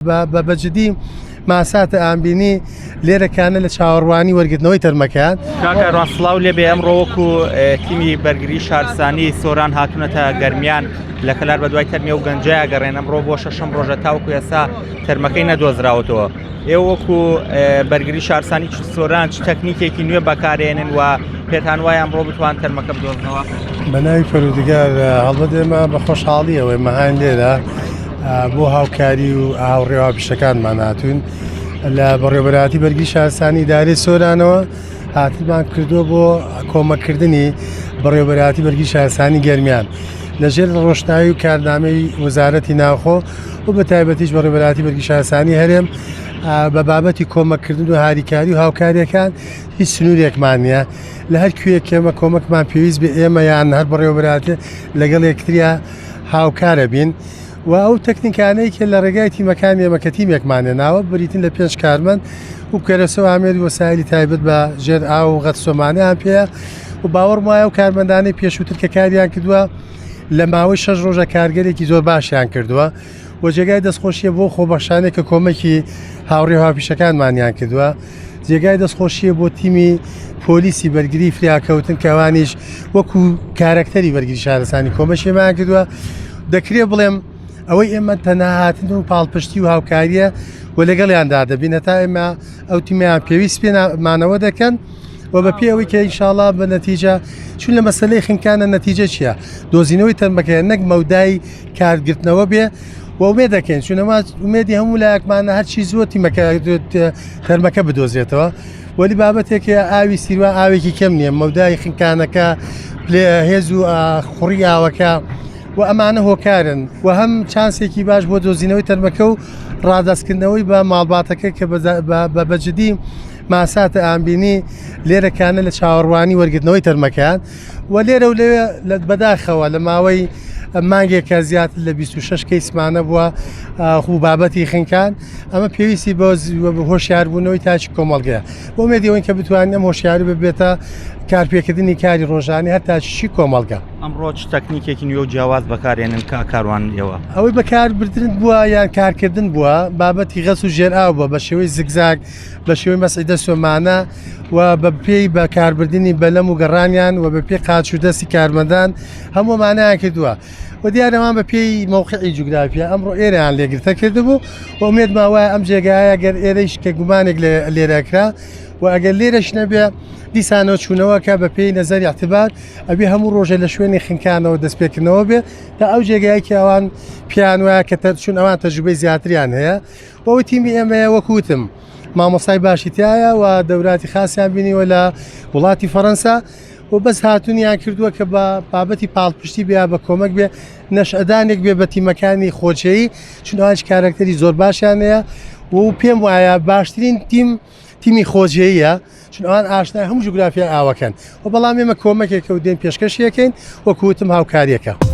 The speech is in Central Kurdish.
بەجددی ماساتە ئامبینی لێرەکانە لە چاوەڕوانی وەرگرتنەوەی تەرمەکان. کاکە ڕاستڵاو لێبێ ئەمڕۆ وەکو تیمی بەرگری شارستانی سۆران هاتوونەتە گەرمیان لە کەلار بە دوای تەرمیە و گەنجەیە گەڕێن. ئەمڕۆ بۆ شەشەم ڕۆژە تاوەکو ئێستا تەرمەکەی نەدۆزراوەتەوە. ئێوە وەکو بەرگری شارستانی سۆران چ تەکنیکێکی نوێ بەکارێنن و پێتان وایە ئەمڕۆ بتوان تەرمەکە بدۆزنەوە؟ بەناوی پەروەردگار هەڵبەت ئێمە بە خۆشحاڵیەوەی مەهان لێرە بۆ هاوکاری و هاوڕێوا پیشەکانمان هاتوون لە بەڕێوەبەرایەتی بەرگری شارستانی ئیدارەی سۆرانەوە هاتنمان کردووە بۆ کۆمەکردنی بەڕێوەبەرایەتی بەرگری شارستانی گەرمیان لەژێر ڕۆژناوی و کارنامەی وەزارەتی ناوخۆ و بە تایبەتیش بەڕێوەبەرایەتی بەرگری شارستانی هەرێم بە بابەتی کۆمەکردن و هاریکاری و هاوکاریەکان هیچ سنوورێکمان نییە. لە هەر کوێک ئێمە کۆمەکمان پێویست بێ ئێمە یان هەر بەڕێوەبەرایەتی لەگەڵ یەکتریا هاوکارە بین و ئەو تەکنیکانەی کە لە ڕێگای تیمەکان ئێمە کە تیمێکمانێ ناوە بریتین لە 5 کارمەند و کەرەسە و ئامێری وەسایلی تایبەت بە ژێر ئاو و غەتسۆمانیان پێەیە و باوەڕم وایە و کارمەندانەی پێشووتر کە کاریان کردووە لە ماوەی 6 ڕۆژە کارگەرێکی زۆر باشیان کردووە و جێگای دەستخۆشیە بۆ خۆبەخشانێک کە کۆمەکی هاوڕێ هاوپیشەکانمانیان کردووە. جێگای دەستخۆشیە بۆ تیمی پۆلیسی بەرگری فریاکەوتن کەوانیش وەکو کارکتەری بەرگری شارستانی کۆمەشیمان کردووە. دەکرێت بڵێم ئەوەی ئێمە تەنەهاتن و پاڵپشتی و هاوکاریە و لەگەڵیاندا دەبین تا ئێمە ئەو تیمیان پێویست پێمانەوە دەکەن و بە پێ ئەوەی کە ئینشاڵڵا بە نەتیجە چون لە مەسەلەی خنکانە نەتیجە چییە؟ دۆزینەوەی تەرمەکەیە نەک مەودای کارگرتنەوە بێ و ئومێ دەکەین چونەما ومێدی هەموو لایەکمانە هەرچی زۆر تیمەکە تەرمەکە بدۆزرێتەوە وەلی بابەتێکە ئاوی سیروان ئاوێکی کەم نییە مەودای خنکانەکە هێز و خوڕی ئاوەکە و ئەمانە هۆکارن و هەم چانسێکی باش بۆ دۆزینەوەی تەرمەکە و ڕادەستکردنەوەی بە ماڵباتەکە کە بەجددی ماساتە ئامبینی لێرەکانە لە چاوەڕوانی وەرگرتنەوەی تەرمەکان و لێرە و لەوێ بەداخەوە لە ماوەی مانگێکە زیاتر لە 26 کەیسمانە بووە خوب بابەتی خنکان ئەمە پێویستی بۆ هۆشیاربوونەوەی تاچی کۆمەڵگەیە بۆ مێدیەوەی کە بتوانین ئەم هۆشیاری ببێتە کارپێکردنی کاری ڕۆژانی هەر تاچی کۆمەڵگە. ئەمڕۆ چ تەکنیکێکی نوێ و جیاواز بەکارێنن کاروانەوە؟ ئەوەی بەکاربردن بووە یان کارکردن بووە بابەتی غەس و ژێر ئاو بووە بە شێوەی زگزاگ بە شێوەی مەسعیدە سۆمانە و بە پێی بەکاربردنی بەلەم و گەڕانیان و بە پێی قاچ و دەستی کارمەندان هەموومانیان کردووە و دیارەمان بە پێی مەوقعی جوگرافیا ئەمڕۆ ئێرەیان لێگرتە کردبوو و ئومێدمان وایە ئەم جێگایە گەر ئێرەیش کە گومانێک لێرەکرا و ئەگەر لێرەش نەبێ دیسانەوە چوونەوەکە بە پێی نەزەری اعتبار ئەبێ هەموو ڕۆژێ لە شوێنی خنکانەوە دەستپێکردنەوە بێ تا ئەو جێگایەکی ئەوان پیان وایە کە چون ئەوان تەجروبەی زیاتریان هەیە بۆەوەی تیمی ئێمەیە وەکوتم مامۆسای باشی تایە و دەوراتی خاسیان بینیوە لە وڵاتی فەڕەنسا و بەس هاتوونیان کردووە کە بە بابەتی پاڵپشتی بیا بە کۆمەک بێ نەشئەدانێک بێ بە تیمەکانی خۆچەیی چون ئەوانش کارکتەری زۆر باشیان هەیە و پێم وایە باشترین تیمی خۆجێیە چون ئەوان ئاشنای هەموو جوگرافیای ئاوەکەن و بەڵام ئێمە کۆمەکێکە و دێن پێشکەشیەکەین وەکوتم هاوکاریەکە.